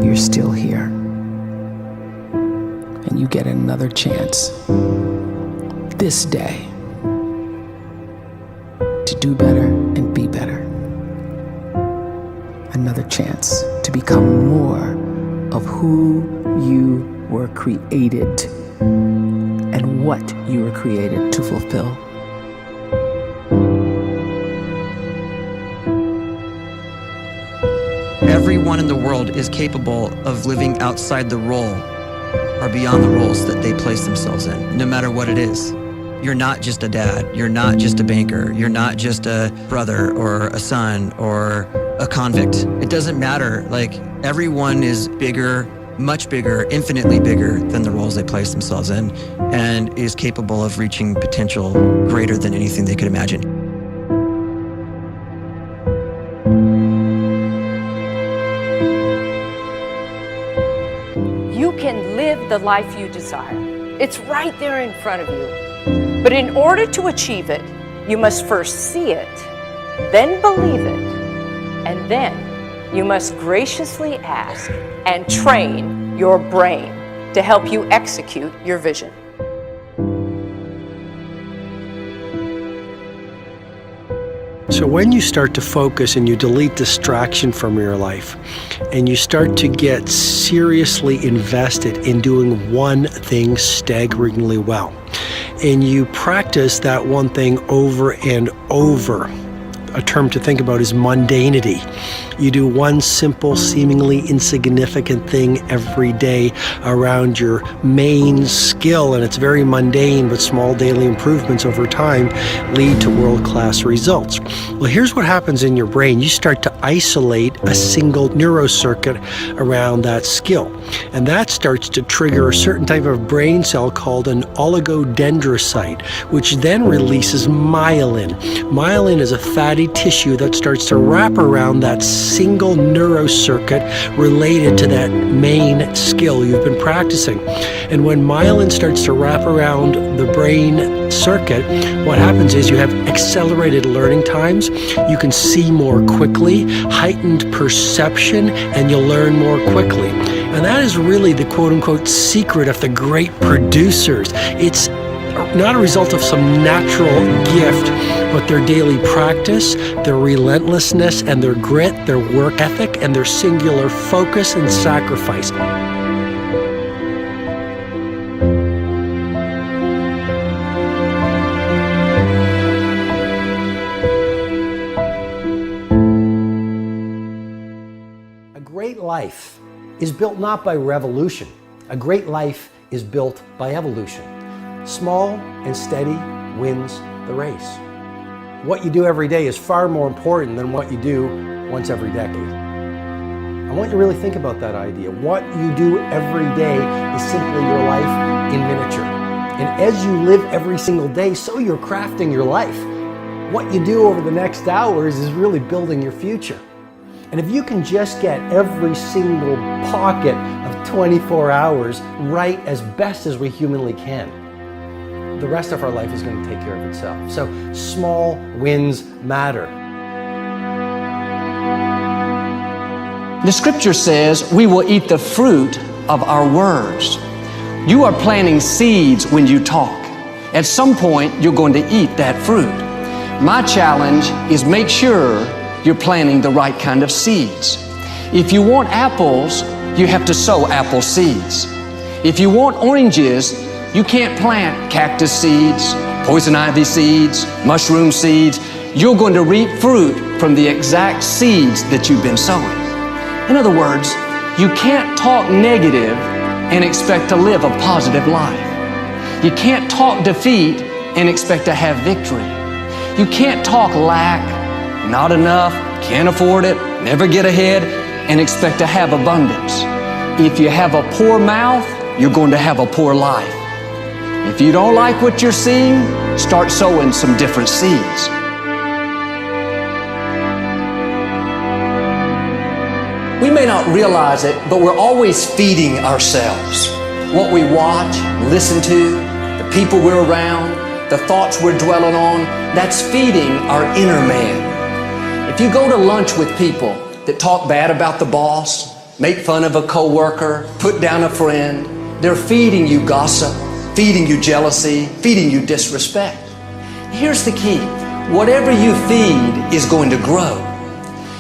you're still here. And you get another chance this day to do better and be better. Another chance to become more of who you were created and what you were created to fulfill. Everyone in the world is capable of living outside the role or beyond the roles that they place themselves in, no matter what it is. You're not just a dad, you're not just a banker, you're not just a brother or a son or a convict. It doesn't matter. Like, everyone is bigger, much bigger, infinitely bigger than the roles they place themselves in, and is capable of reaching potential greater than anything they could imagine. You can live the life you desire. It's right there in front of you. But in order to achieve it, you must first see it, then believe it, and then you must graciously ask and train your brain to help you execute your vision. So when you start to focus and you delete distraction from your life, and you start to get seriously invested in doing one thing staggeringly well, and you practice that one thing over and over, a term to think about is mundanity. You do one simple, seemingly insignificant thing every day around your main skill, and it's very mundane, but small daily improvements over time lead to world-class results. Well, here's what happens in your brain. You start to isolate a single neurocircuit around that skill, and that starts to trigger a certain type of brain cell called an oligodendrocyte, which then releases myelin. Myelin is a fatty tissue that starts to wrap around that single neurocircuit related to that main skill you've been practicing. And when myelin starts to wrap around the brain circuit, what happens is you have accelerated learning times, you can see more quickly, heightened perception, and you'll learn more quickly. And that is really the quote-unquote secret of the great producers. It's not a result of some natural gift, but their daily practice, their relentlessness and their grit, their work ethic, and their singular focus and sacrifice. A great life is built not by revolution. A great life is built by evolution. Small and steady wins the race. What you do every day is far more important than what you do once every decade. I want you to really think about that idea. What you do every day is simply your life in miniature. And as you live every single day, so you're crafting your life. What you do over the next hours is really building your future. And if you can just get every single pocket of 24 hours right as best as we humanly can, the rest of our life is going to take care of itself. So small wins matter. The scripture says we will eat the fruit of our words. You are planting seeds when you talk. At some point, you're going to eat that fruit. My challenge is make sure you're planting the right kind of seeds. If you want apples, you have to sow apple seeds. If you want oranges, you can't plant cactus seeds, poison ivy seeds, mushroom seeds. You're going to reap fruit from the exact seeds that you've been sowing. In other words, you can't talk negative and expect to live a positive life. You can't talk defeat and expect to have victory. You can't talk lack, not enough, can't afford it, never get ahead, and expect to have abundance. If you have a poor mouth, you're going to have a poor life. If you don't like what you're seeing, start sowing some different seeds. We may not realize it, but we're always feeding ourselves. What we watch, listen to, the people we're around, the thoughts we're dwelling on, that's feeding our inner man. If you go to lunch with people that talk bad about the boss, make fun of a coworker, put down a friend. They're feeding you gossip, feeding you jealousy, feeding you disrespect. Here's the key. Whatever you feed is going to grow.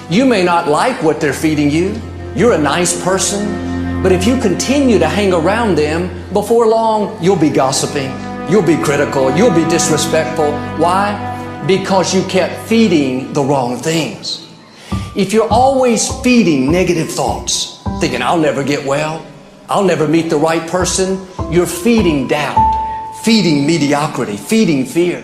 You may not like what they're feeding you. You're a nice person, but if you continue to hang around them, before long, you'll be gossiping, you'll be critical, you'll be disrespectful. Why? Because you kept feeding the wrong things. If you're always feeding negative thoughts, thinking, I'll never get well, I'll never meet the right person, you're feeding doubt, feeding mediocrity, feeding fear.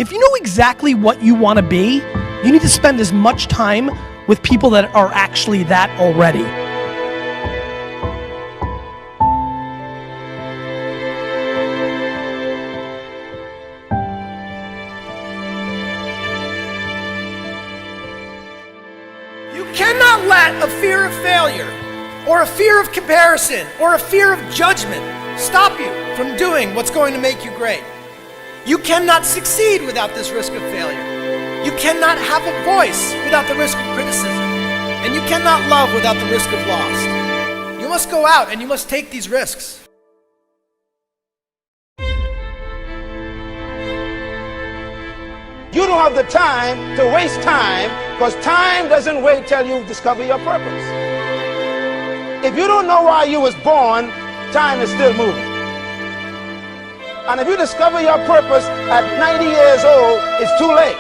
If you know exactly what you want to be, you need to spend as much time with people that are actually that already. You cannot let a fear of failure, or a fear of comparison, or a fear of judgment stop you from doing what's going to make you great. You cannot succeed without this risk of failure. You cannot have a voice without the risk of criticism. And you cannot love without the risk of loss. You must go out and you must take these risks. You don't have the time to waste time, because time doesn't wait till you discover your purpose. If you don't know why you was born, time is still moving. And if you discover your purpose at 90 years old, it's too late.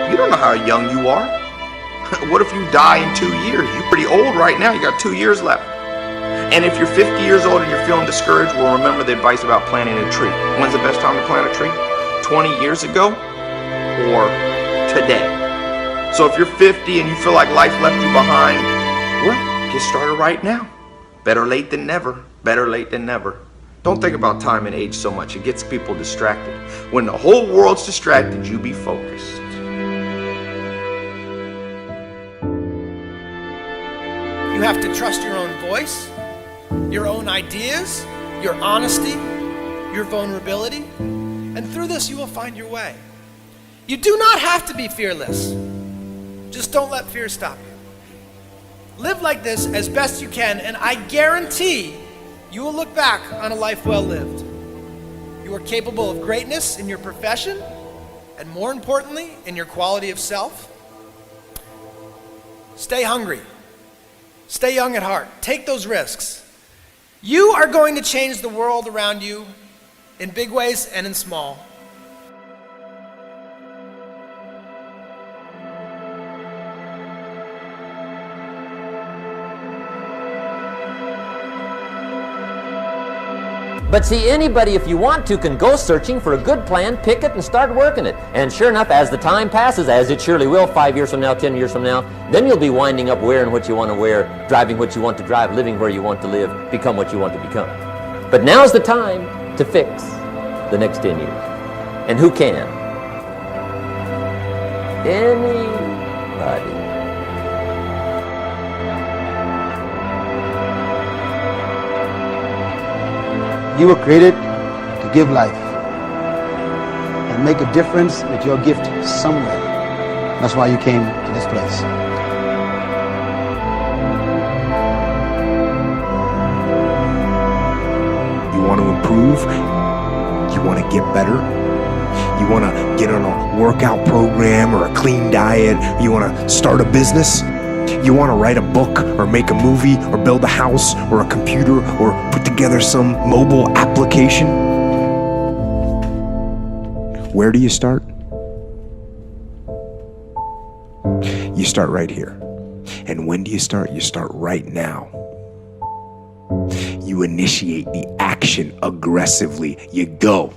You don't know how young you are. What if you die in 2 years? You're pretty old right now. You got 2 years left. And if you're 50 years old and you're feeling discouraged, well, remember the advice about planting a tree. When's the best time to plant a tree? 20 years ago or today? So if you're 50 and you feel like life left you behind, well, get started right now. Better late than never. Better late than never. Don't think about time and age so much. It gets people distracted. When the whole world's distracted, you be focused. You have to trust your own voice, your own ideas, your honesty, your vulnerability, and through this you will find your way. You do not have to be fearless. Just don't let fear stop you. Live like this as best you can, and I guarantee you will look back on a life well lived. You are capable of greatness in your profession, and more importantly, in your quality of self. Stay hungry. Stay young at heart. Take those risks. You are going to change the world around you in big ways and in small. But see, anybody, if you want to, can go searching for a good plan, pick it, and start working it. And sure enough, as the time passes, as it surely will, 5 years from now, 10 years from now, then you'll be winding up wearing what you want to wear, driving what you want to drive, living where you want to live, become what you want to become. But now's the time to fix the next 10 years. And who can? Anybody. You were created to give life and make a difference with your gift somewhere. That's why you came to this place. You want to improve? You want to get better? You want to get on a workout program or a clean diet? You want to start a business? You want to write a book or make a movie or build a house or a computer or put together some mobile application? Where do you start? You start right here. And when do you start? You start right now. You initiate the action aggressively. You go.